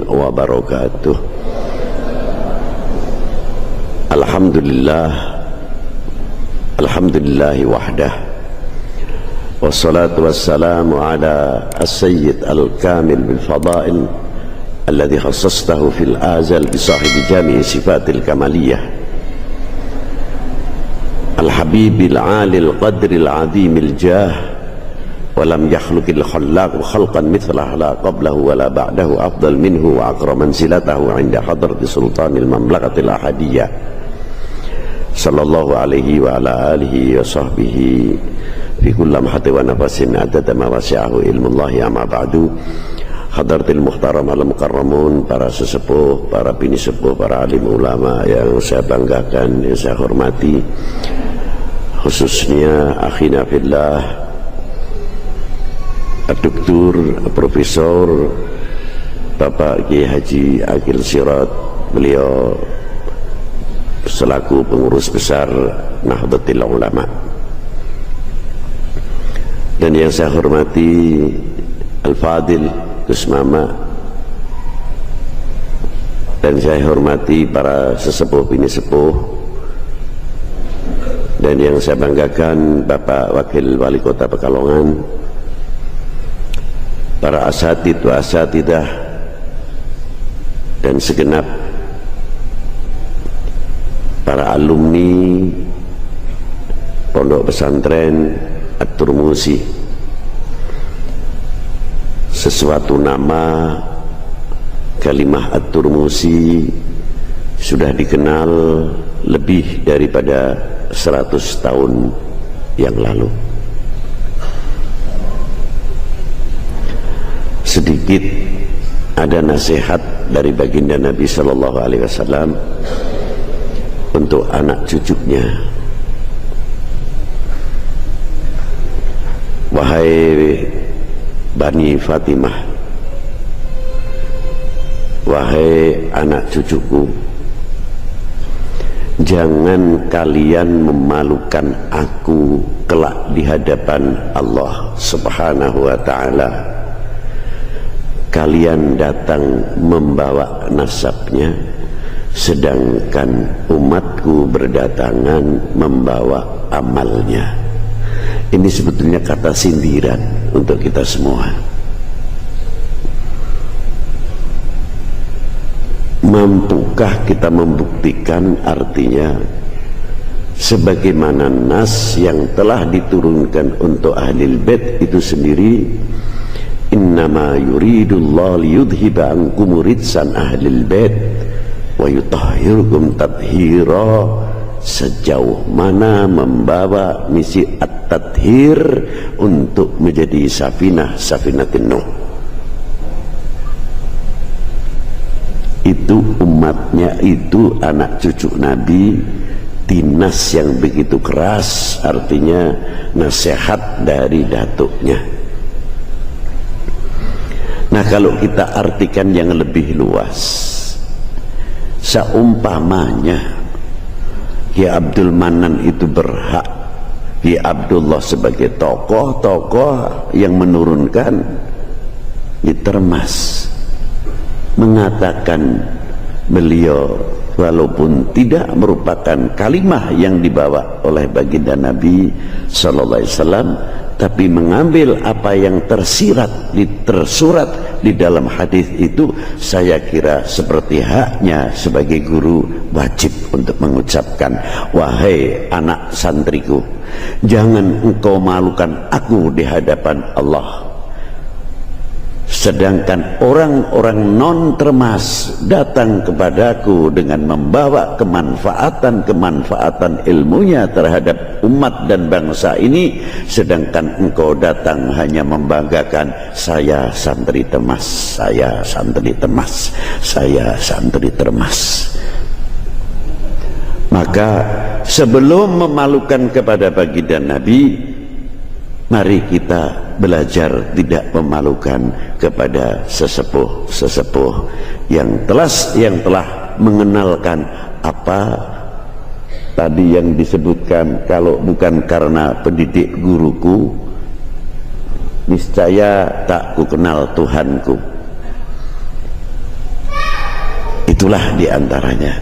wabarakatuh. Alhamdulillahi wahdah, wassalatu wassalamu ala as-sayyid al-kamil bil fadail alladhi khassastahu fil azal bi sahibi jami'i sifatil kamaliyah al-habibil alil qadril azimil jah walam yakhluqil khallaq khalqan mithlah la qablahu wala ba'dahu afdal minhu wa akraman silatahu inda hadrati sultanil mamlakatil ahadiyah sallallahu alaihi wa ala alihi wa sahbihi fi kulli mahati wa nafasin adada ma wasi'ahu ilmullahi amma ba'du. Hadratil muhtaram al-mukarramun, para sesepuh, para bini sepuh, para alim ulama yang saya banggakan, yang saya hormati, khususnya akhina fillah Dr. Profesor Bapak Kiai Haji Aqil Sirot, beliau selaku pengurus besar Nahdlatul Ulama, dan yang saya hormati Al-Fadil Gus Mama, dan saya hormati para sesepuh bini sepuh, dan yang saya banggakan Bapak Wakil Wali Kota Pekalongan, para asatid wa asatidah, dan segenap para alumni Pondok Pesantren At-Turmusi. Sesuatu nama kalimah At-Turmusi sudah dikenal lebih daripada 100 tahun yang lalu. Sedikit ada nasihat dari baginda Nabi Sallallahu Alaihi Wasallam untuk anak cucunya. Wahai Bani Fatimah, wahai anak cucuku, jangan kalian memalukan aku kelak di hadapan Allah Subhanahu wa ta'ala. Kalian datang membawa nasabnya, sedangkan umatku berdatangan membawa amalnya. Ini sebetulnya kata sindiran untuk kita semua. Mampukah kita membuktikan artinya sebagaimana nas yang telah diturunkan untuk ahlul bait itu sendiri, innama yuridullahu liyudhiba ankum ridsan ahlil bait wa yutahhirukum tathira. Sejauh mana membawa misi at-tathhir untuk menjadi safinatin Nuh, itu umatnya, itu anak cucu Nabi, dinas yang begitu keras, artinya nasihat dari datuknya. Nah, kalau kita artikan yang lebih luas, seumpamanya Ki Abdul Manan itu berhak, Ki Abdullah sebagai tokoh-tokoh yang menurunkan, ditermas mengatakan beliau walaupun tidak merupakan kalimah yang dibawa oleh baginda Nabi Sallallahu Alaihi Wasallam, tapi mengambil apa yang tersurat di dalam hadis itu, saya kira seperti haknya sebagai guru wajib untuk mengucapkan, wahai anak santriku, jangan engkau malukan aku di hadapan Allah. Sedangkan orang-orang non termas datang kepadaku dengan membawa kemanfaatan ilmunya terhadap umat dan bangsa ini, sedangkan engkau datang hanya membanggakan, saya santri temas, saya santri temas, saya santri termas. Maka sebelum memalukan kepada baginda Nabi, mari kita belajar tidak memalukan kepada sesepuh-sesepuh yang telah mengenalkan apa tadi yang disebutkan. Kalau bukan karena pendidik guruku, niscaya tak ku kenal Tuhanku. Itulah diantaranya.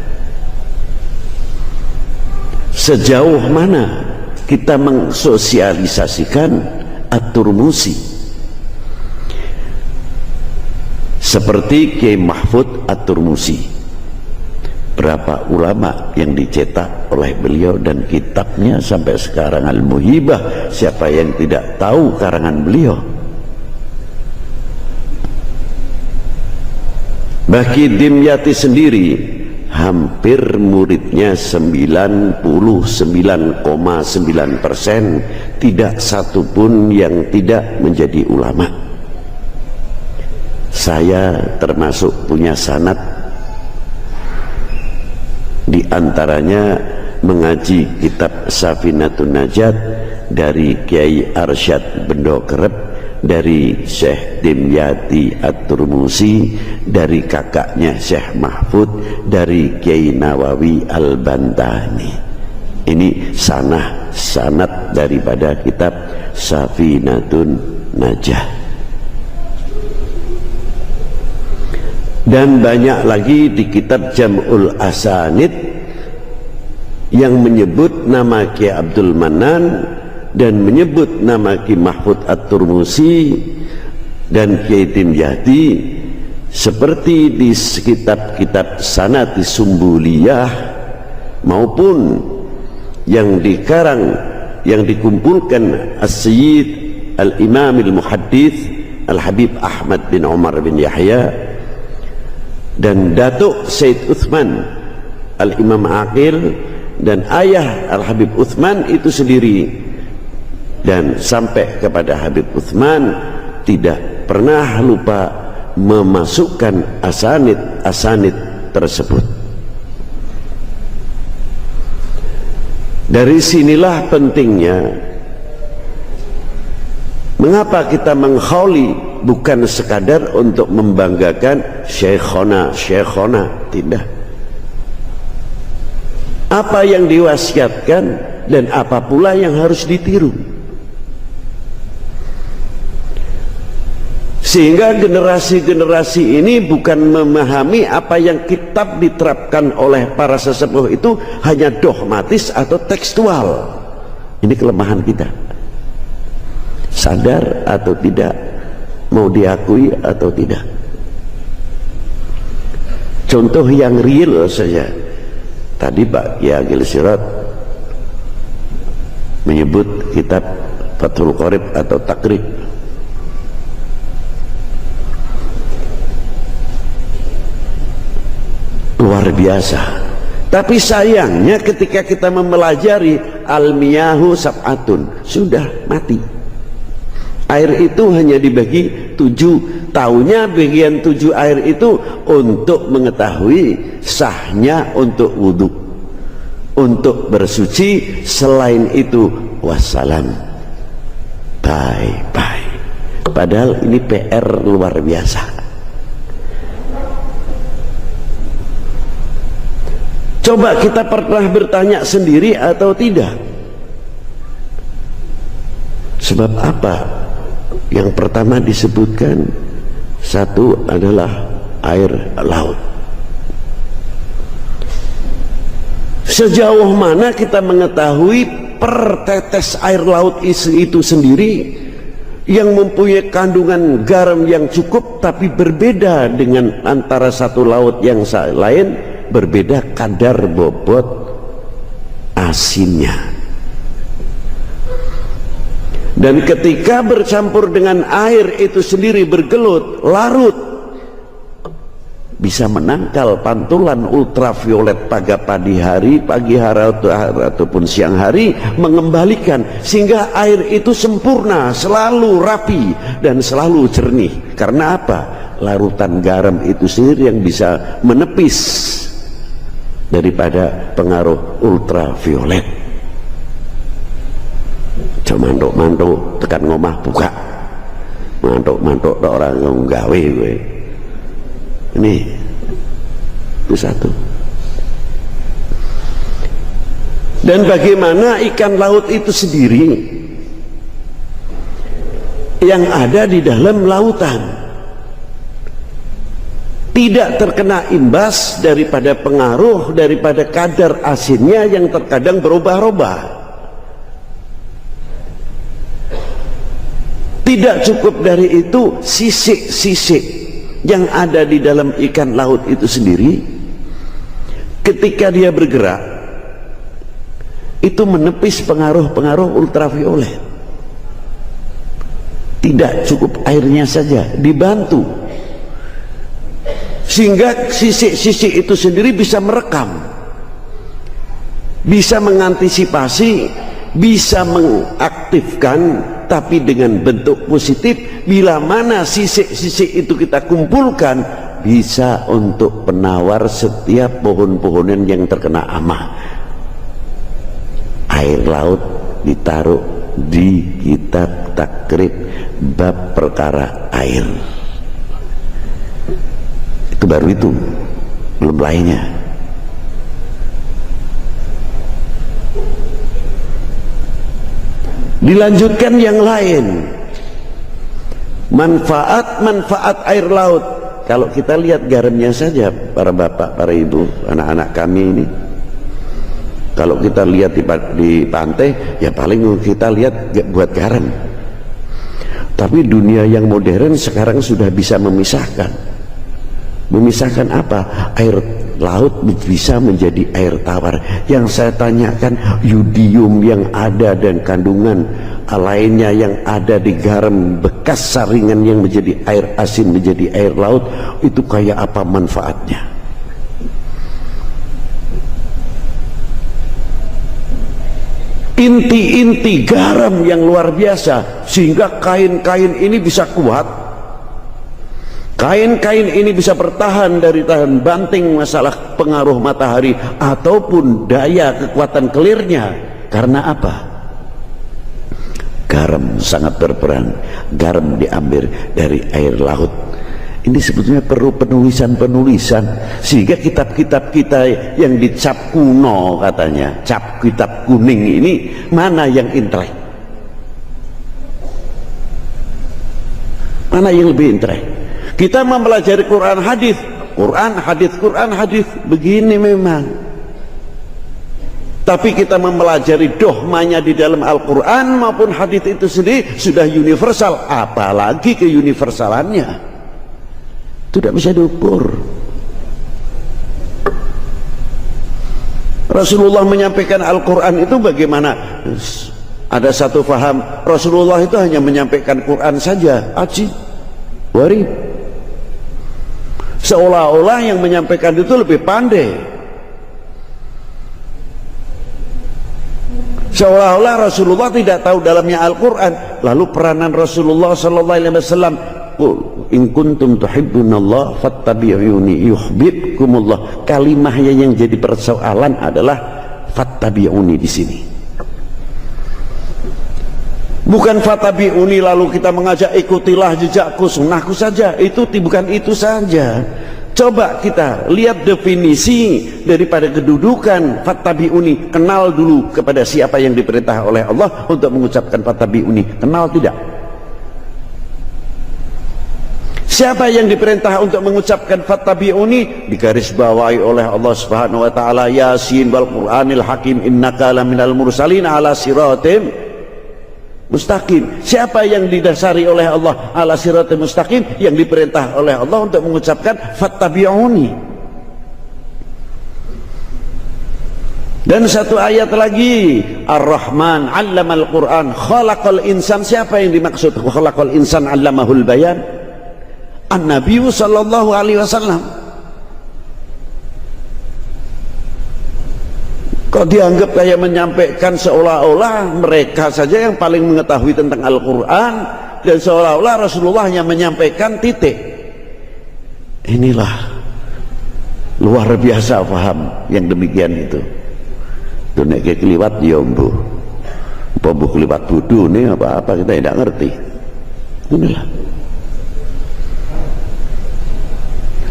Sejauh mana kita mensosialisasikan At-Turmusi, seperti Kiai Mahfud At-Turmusi. Berapa ulama yang dicetak oleh beliau, dan kitabnya sampai sekarang Al-Muhibah, siapa yang tidak tahu karangan beliau. Bagi Dimyati sendiri, hampir muridnya 99,9%, tidak satu pun yang tidak menjadi ulama. Saya termasuk punya sanad, di antaranya mengaji kitab Safinatun Najat dari Kiai Arsyad Bendokerep, dari Syekh Dimyati At-Turmusi, dari kakaknya Syekh Mahfud, dari Kiai Nawawi Al-Bantani. Ini sanad daripada kitab Safinatun Najat. Dan banyak lagi di kitab Jam'ul Asanid yang menyebut nama Kiai Abdul Manan dan menyebut nama Kiai Mahfud At-Turmusi dan Kiai Dimyati, seperti di kitab-kitab Sanati Sumbuliyah maupun yang dikarang, yang dikumpulkan As-Sayyid Al-Imam Al-Muhaddits Al-Habib Ahmad bin Umar bin Yahya dan Datuk Said Uthman Al-Imam Aqil dan ayah Al-Habib Uthman itu sendiri, dan sampai kepada Habib Uthman tidak pernah lupa memasukkan asanid tersebut. Dari sinilah pentingnya mengapa kita menghauli, bukan sekadar untuk membanggakan syekhona, tidak. Apa yang diwasiatkan dan apa pula yang harus ditiru, sehingga generasi-generasi ini bukan memahami apa yang kitab diterapkan oleh para sesepuh itu hanya dogmatis atau tekstual. Ini kelemahan kita, sadar atau tidak, mau diakui atau tidak. Contoh yang real saja, tadi Pak Kiai Agil Sirot menyebut kitab Fathul Qorib atau Takrib. Luar biasa. Tapi sayangnya ketika kita mempelajari Al-Miyahu Sab'atun, sudah mati. Air itu hanya dibagi 7, taunya bagian 7 air itu untuk mengetahui sahnya untuk wudhu, untuk bersuci. Selain itu wassalam, bye. Padahal ini PR luar biasa. Coba kita pernah bertanya sendiri atau tidak? Sebab apa? Yang pertama disebutkan, satu adalah air laut. Sejauh mana kita mengetahui per tetes air laut itu sendiri yang mempunyai kandungan garam yang cukup, tapi berbeda dengan antara satu laut yang lain, berbeda kadar bobot asinnya. Dan ketika bercampur dengan air itu sendiri bergelut, larut, bisa menangkal pantulan ultraviolet pada pagi hari ataupun siang hari, mengembalikan sehingga air itu sempurna, selalu rapi dan selalu jernih. Karena apa? Larutan garam itu sendiri yang bisa menepis daripada pengaruh ultraviolet. Mantuk tekan ngomah buka, mantuk orang nggawe gue. Ini itu satu. Dan bagaimana ikan laut itu sendiri yang ada di dalam lautan tidak terkena imbas daripada pengaruh daripada kadar asinnya yang terkadang berubah-ubah. Tidak cukup dari itu, sisik-sisik yang ada di dalam ikan laut itu sendiri ketika dia bergerak itu menepis pengaruh-pengaruh ultraviolet. Tidak cukup airnya saja, dibantu sehingga sisik-sisik itu sendiri bisa merekam, bisa mengantisipasi, bisa mengaktifkan, tapi dengan bentuk positif. Bila mana sisik-sisik itu kita kumpulkan, bisa untuk penawar setiap pohon-pohonan yang terkena hama. Air laut ditaruh di kitab takrib bab perkara air. Itu baru itu, belum lainnya. Dilanjutkan yang lain, manfaat air laut. Kalau kita lihat garamnya saja, para bapak, para ibu, anak-anak kami ini, kalau kita lihat di pantai, ya paling kita lihat buat garam. Tapi dunia yang modern sekarang sudah bisa memisahkan apa? Air laut bisa menjadi air tawar. Yang saya tanyakan, yodium yang ada dan kandungan lainnya yang ada di garam bekas saringan yang menjadi air asin menjadi air laut, itu kayak apa manfaatnya? Inti-inti garam yang luar biasa sehingga kain-kain ini bisa kuat. Kain-kain ini bisa bertahan dari tahan banting masalah pengaruh matahari ataupun daya kekuatan kelirnya. Karena apa? Garam sangat berperan. Garam diambil dari air laut. Ini sebetulnya perlu penulisan-penulisan sehingga kitab-kitab kita yang dicap kuno katanya, cap kitab kuning ini mana yang intelek? Mana yang lebih intelek? Kita mempelajari Quran hadis, Quran hadis begini memang. Tapi kita mempelajari dohmanya di dalam Al-Quran maupun hadis itu sendiri sudah universal, apalagi keuniversalannya tidak bisa diukur. Rasulullah menyampaikan Al-Quran itu bagaimana? Ada satu faham, Rasulullah itu hanya menyampaikan Quran saja, aji, wari. Seolah-olah yang menyampaikan itu lebih pandai, seolah-olah Rasulullah tidak tahu dalamnya Al-Quran. Lalu peranan Rasulullah sallallahu alaihi wasallam, qul in kuntum tuhibbunallah fattabi'uni yuhibbukumullah. Kalimahnya yang jadi persoalan adalah fattabi'uni di sini. Bukan fatabi'uni lalu kita mengajak ikutilah jejakku, sunnahku saja. Itu bukan itu saja. Coba kita lihat definisi daripada kedudukan fatabi'uni. Kenal dulu kepada siapa yang diperintah oleh Allah untuk mengucapkan fatabi'uni. Kenal tidak? Siapa yang diperintah untuk mengucapkan fatabi'uni? Digarisbawahi oleh Allah Subhanahu wa taala, Yasin wal Qur'anil Hakim innaka laminal mursalin ala siratim mustaqim. Siapa yang didasari oleh Allah ala siratim mustaqim? Yang diperintah oleh Allah untuk mengucapkan fattabi'uni. Dan satu ayat lagi, Ar-Rahman 'allamal Qur'an khalaqal insan. Siapa yang dimaksud khalaqal insan 'allamahul bayan? An-Nabi sallallahu alaihi wasallam. Kok dianggap kayak menyampaikan seolah-olah mereka saja yang paling mengetahui tentang Al-Quran, dan seolah-olah Rasulullah yang menyampaikan titik. Inilah luar biasa paham yang demikian itu. Itu nek keliwat ya mbuh. Apa mbuh keliwat bodoh nih apa-apa kita tidak ngerti. Inilah.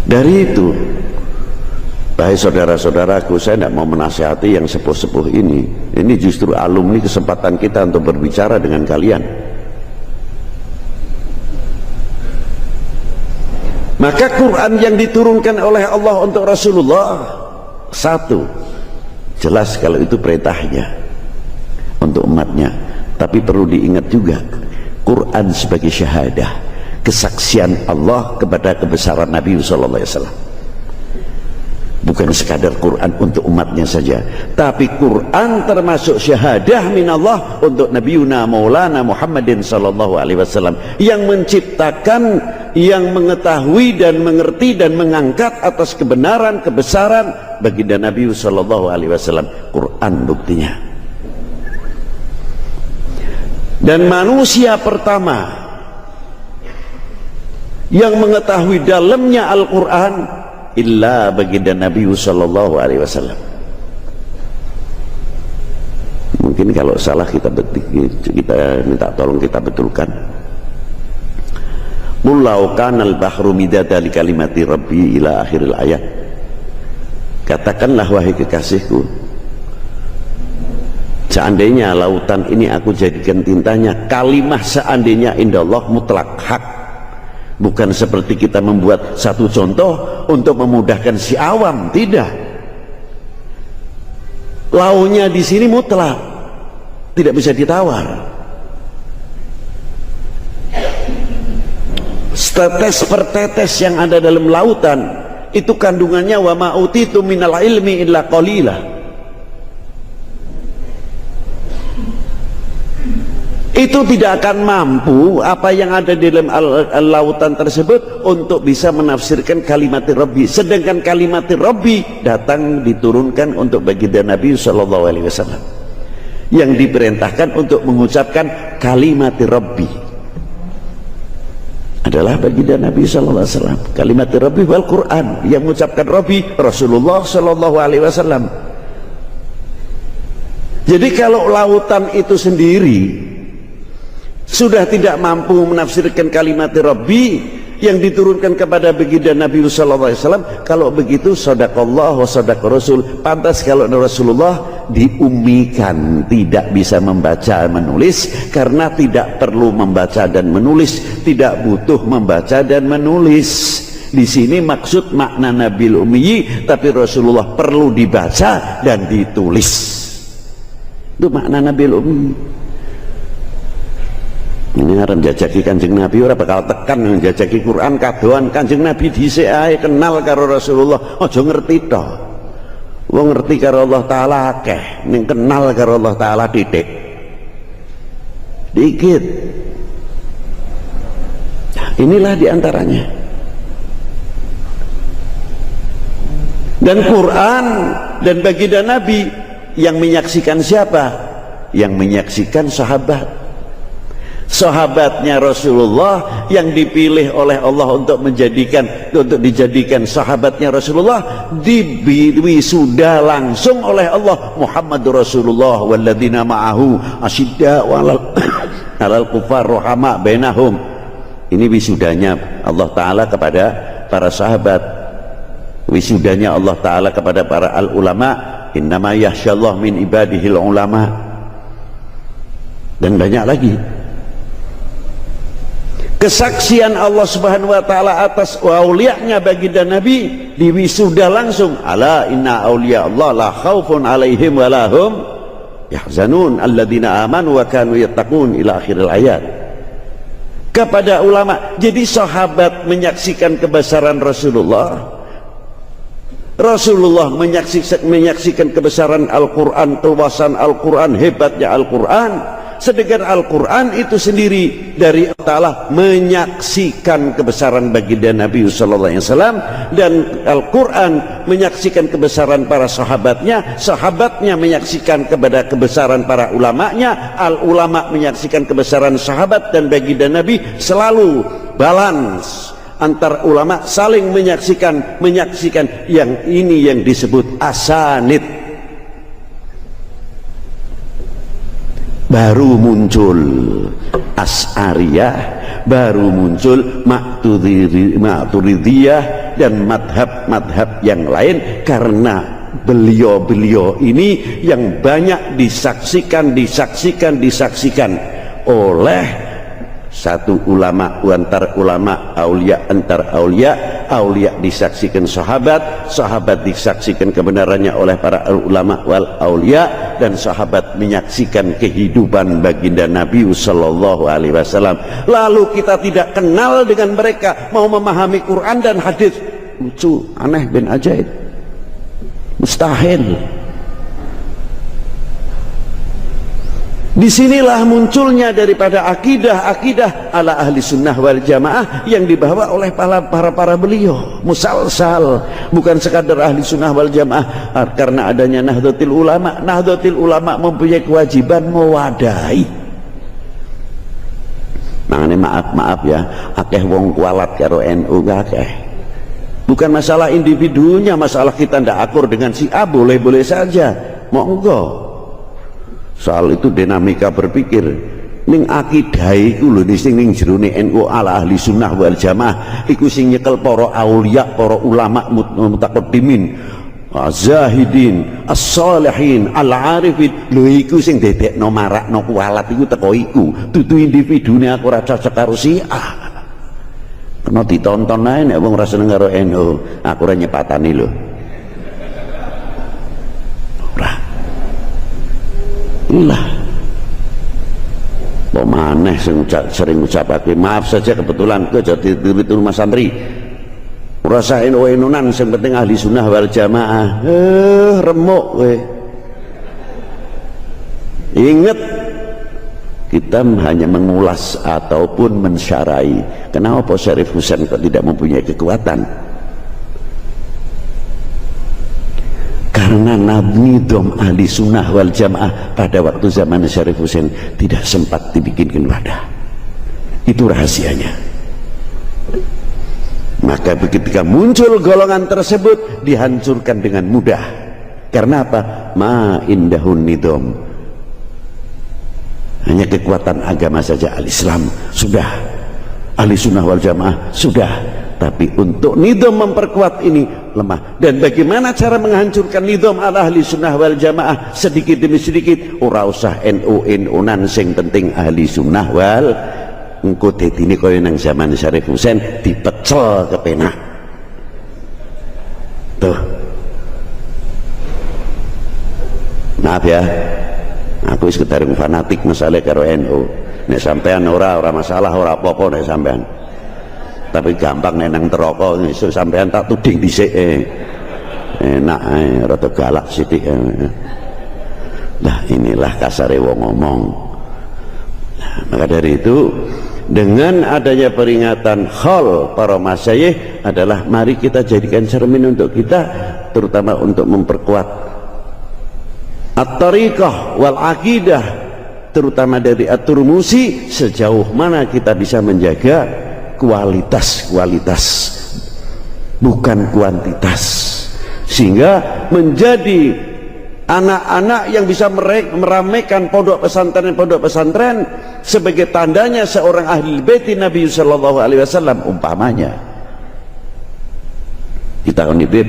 Dari itu, baik saudara-saudaraku, saya tidak mau menasihati yang sepuh-sepuh ini. Ini justru alumni kesempatan kita untuk berbicara dengan kalian. Maka Quran yang diturunkan oleh Allah untuk Rasulullah, satu, jelas kalau itu perintahnya untuk umatnya. Tapi perlu diingat juga, Quran sebagai syahadah, kesaksian Allah kepada kebesaran Nabi SAW. Bukan sekadar Quran untuk umatnya saja, tapi Quran termasuk syahadah minallah untuk Nabiuna Maulana Muhammadin sallallahu alaihi wasallam, yang menciptakan, yang mengetahui dan mengerti dan mengangkat atas kebenaran kebesaran baginda Nabi sallallahu alaihi wasallam. Quran buktinya. Dan manusia pertama yang mengetahui dalamnya Al-Quran illa baginda Nabi sallallahu alaihi wasallam. Mungkin kalau salah kita minta tolong kita betulkan. Qul law kana al-bahru midada li kalimati rabbi ila akhiril ayat. Katakanlah wahai kekasihku, seandainya lautan ini aku jadikan tintanya, kalimah seandainya indah Allah mutlak hak. Bukan seperti kita membuat satu contoh untuk memudahkan si awam, tidak. Launya di sini mutlak, tidak bisa ditawar. Tetes per tetes yang ada dalam lautan itu kandungannya wa ma utitu minal ilmi illa qalila. Itu tidak akan mampu apa yang ada di dalam lautan tersebut untuk bisa menafsirkan kalimat Rabbi. Sedangkan kalimat Rabbi datang diturunkan untuk baginda Nabi sallallahu alaihi wasallam, yang diperintahkan untuk mengucapkan kalimat Rabbi adalah baginda Nabi sallallahu alaihi wasallam. Kalimat Rabbi wal Quran, yang mengucapkan Rabbi Rasulullah sallallahu alaihi wasallam. Jadi kalau lautan itu sendiri sudah tidak mampu menafsirkan kalimat Rabbi yang diturunkan kepada baginda Nabi sallallahu alaihi wasallam, kalau begitu sadaqallah wa sadaqa Rasul. Pantas kalau Rasulullah diummikan, tidak bisa membaca menulis, karena tidak perlu membaca dan menulis, tidak butuh membaca dan menulis. Di sini maksud makna Nabil Ummi, tapi Rasulullah perlu dibaca dan ditulis. Itu makna Nabil Ummi. Ini aran jajaki Kanjeng Nabi ora bakal tekan jajaki Quran kadoan. Kanjeng Nabi dhisik ae kenal karo Rasulullah, aja ngerti tok. Wong ngerti karo Allah taala akeh, ning kenal karo Allah taala titik. Dikit. Nah, inilah diantaranya. Dan Quran dan baginda Nabi yang menyaksikan siapa? Yang menyaksikan sahabat. Sahabatnya Rasulullah yang dipilih oleh Allah untuk dijadikan sahabatnya Rasulullah, diwisuda langsung oleh Allah. Muhammadur Rasulullah walladzina ma'ahu asyidda alal kufar rahama bainahum. Ini wisudanya Allah Ta'ala kepada para sahabat, wisudanya Allah Ta'ala kepada para al-ulama. Innama yakhsyallah min ibadihil ulama. Dan banyak lagi kesaksian Allah Subhanahu wa taala atas aulianya baginda Nabi, diwisuda langsung. Ala inna auliya Allah la khaufun alaihim wa lahum yahzanun alladzina amanu wa kanu yattaqun ila akhiril ayat. Kepada ulama. Jadi sahabat menyaksikan kebesaran Rasulullah, Rasulullah menyaksikan kebesaran Al-Quran, keluasan Al-Quran, hebatnya Al-Quran. Sedangkan Al-Quran itu sendiri dari Allah Ta'ala menyaksikan kebesaran baginda Nabi sallallahu alaihi wasallam, dan Al-Quran menyaksikan kebesaran para sahabatnya, sahabatnya menyaksikan kepada kebesaran para ulamanya, al-ulama menyaksikan kebesaran sahabat dan baginda Nabi. Selalu balance antar ulama, saling menyaksikan yang ini yang disebut asanid. Baru muncul Asy'ariyah, baru muncul Maturidiyah dan madhab-madhab yang lain, karena beliau-beliau ini yang banyak disaksikan oleh satu ulama antar ulama, aulia antar aulia, aulia disaksikan sahabat, sahabat disaksikan kebenarannya oleh para ulama wal aulia, dan sahabat menyaksikan kehidupan baginda Nabi sallallahu alaihi wasallam. Lalu kita tidak kenal dengan mereka, mau memahami Quran dan hadis, lucu, aneh bin ajaib, mustahil. Disinilah munculnya daripada akidah ala ahli sunnah wal jamaah yang dibawa oleh para beliau, musalsal, bukan sekadar ahli sunnah wal jamaah karena adanya Nahdlatul Ulama. Nahdlatul Ulama mempunyai kewajiban mewadahi. Makanya maaf ya, akeh wong kualat karo NU akeh. Bukan masalah individunya, masalah kita ndak akur dengan si A, boleh-boleh saja, monggo. Soal itu dinamika berpikir ning akidah iku lho sing ning jerone NU ala ahli sunnah wal jamaah iku sing nyekel para aulia, para ulama mutaqaddimin, zahidin, as-salihin, al-arifin. Lho iku sing dedekno marakno kualat iku teko iku, dudu individune. Aku ora cocok karo si A, kena ditonton ae nek wong ora seneng karo NU. Aku ora nyepatani lho. Lah kok maneh sering ucapake maaf saja kebetulan ke jadi di rumah santri ora usah enu-enunan, sing penting ahli sunnah wal jamaah. Remuk kowe. Ingat, kita hanya mengulas ataupun mensyarai. Kenapa Syarif Husain kok tidak mempunyai kekuatan? Karena nidham ahli sunnah wal jamaah pada waktu zaman Syarif Husain tidak sempat dibikinkan wadah. Itu rahasianya. Maka ketika muncul golongan tersebut dihancurkan dengan mudah. Karena apa? Ma indahun nidham. Hanya kekuatan agama saja al-Islam sudah, ahli sunnah wal jamaah sudah. Tapi untuk nidham memperkuat ini lemah. Dan bagaimana cara menghancurkan nidham ala ahli sunnah wal jamaah? Sedikit demi sedikit. Ora usah NU-NU-nan, sing penting ahli sunnah wal. Engko dadine kaya nang zaman Syarif Husain dipecel kepenak. Tuh. Maaf ya, aku sekedar fanatik masalah karo NU. Nek sampean ora masalah, ora apa-apa nek sampean. Tapi gampang nenang teroko iso sampean tak tuding dhisik enak rada galak sithik. Nah inilah kasare wong ngomong. Nah, maka dari itu dengan adanya peringatan haul para masyayikh adalah mari kita jadikan cermin untuk kita, terutama untuk memperkuat at-tariqah wal aqidah, terutama dari at-Turmusi, sejauh mana kita bisa menjaga kualitas bukan kuantitas, sehingga menjadi anak-anak yang bisa meramaikan pondok pesantren sebagai tandanya seorang ahli bait Nabi sallallahu alaihi wasallam. Umpamanya kita nitip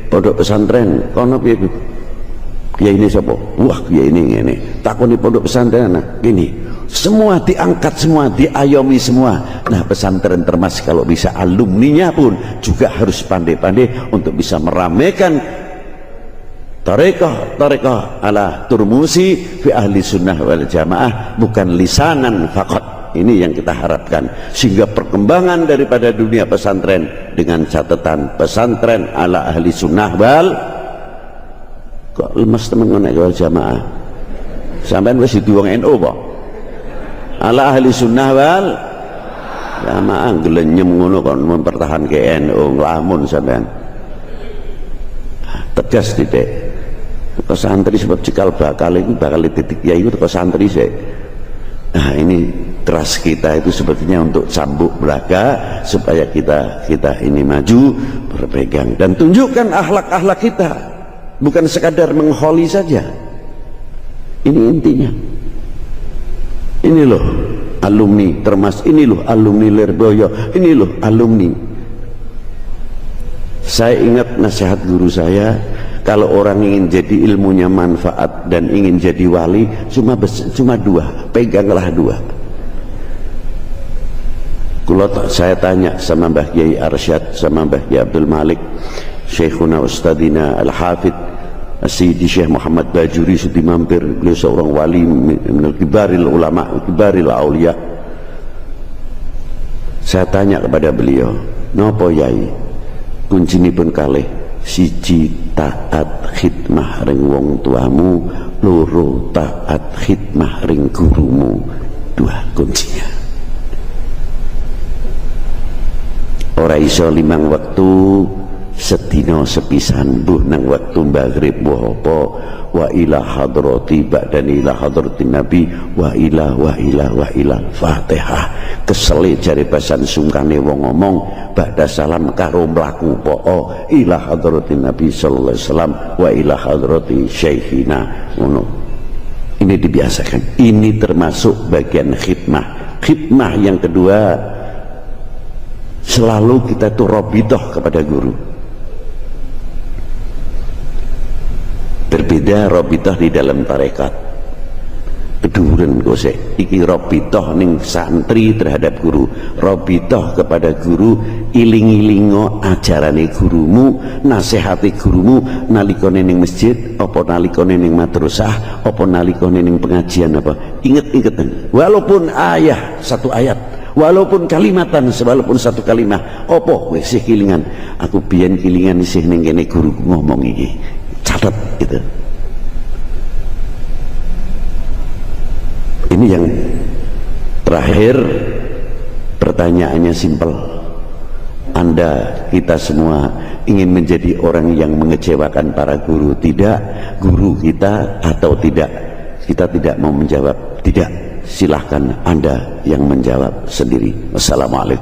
pondok pesantren kono piye kiai ini sapa? Wah kiai ini takoni pondok pesantren gini. Semua diangkat, semua diayomi semua. Nah pesantren termasuk kalau bisa alumninya pun juga harus pandai-pandai untuk bisa meramaikan tariqah ala Turmusi fi ahli sunnah wal jamaah, bukan lisanan faqat. Ini yang kita harapkan, sehingga perkembangan daripada dunia pesantren dengan catatan pesantren ala ahli sunnah wal. Kok lemes temen nek wal jamaah sampean wis di wong NU apa? Ala ahli sunnah wal jamaah gelenyem ngono kon mempertahanke NU nglamun sampean. Tegas titik. Kok santri sebab cikal bakal itu bakal titik ya itu kok santri sih. Nah ini trust kita itu sebetulnya untuk cambuk belaka supaya kita ini maju berpegang dan tunjukkan akhlak-akhlak kita, bukan sekadar mengholi saja. Ini intinya. Ini loh alumni termas, ini loh alumni Lirboyo, ini loh alumni. Saya ingat nasihat guru saya, kalau orang ingin jadi ilmunya manfaat dan ingin jadi wali cuma dua, peganglah dua. Saya tanya sama Mbah Kiai Arsyad, sama Mbah Kiai Abdul Malik, Syekhuna Ustadina Al-Hafidh As-Sayyidi Syekh Muhammad Bajuri Sudi Mampir, beliau seorang wali minal kibaril ulama, kibaril aulia. Saya tanya kepada beliau, napa yai kuncinipun kalih? Siji taat khidmah ring wong tuamu, loro taat khidmah ring gurumu. Dua kuncinya. Ora iso 5 waktu sedina sepisan buh nang waktu maghrib apa wa ila hadrati ba'dan ila hadrati nabi wa ila Fatihah. Kesele jare basan sungkane wong ngomong ba'da salam karo mlaku po ila hadrati nabi sallallahu alaihi wasallam wa ila hadrati syekhina ngono. Ini dibiasakan. Ini termasuk bagian khidmah. Khidmah yang kedua, selalu kita tuh robitoh kepada guru. Berbeda robitoh di dalam tarekat. Keduren gosek. Iki robitoh ning santri terhadap guru. Robitoh kepada guru, iling-ilingo ajarane gurumu, nasihati gurumu nalikone ning masjid, apa nalikone ning madrasah, apa nalikone ning pengajian apa. Inget-ingetan. Walaupun satu ayat, walaupun kalimatan, walaupun satu kalimah, opo wis kilingan, aku biyen kilingan isih ning kene guruku ngomong iki, catat gitu. Ini yang terakhir, pertanyaannya simpel. Anda, kita semua ingin menjadi orang yang mengecewakan para guru? Tidak. Guru kita atau tidak? Kita tidak mau menjawab tidak. Silahkan Anda yang menjawab sendiri. Wassalamualaikum.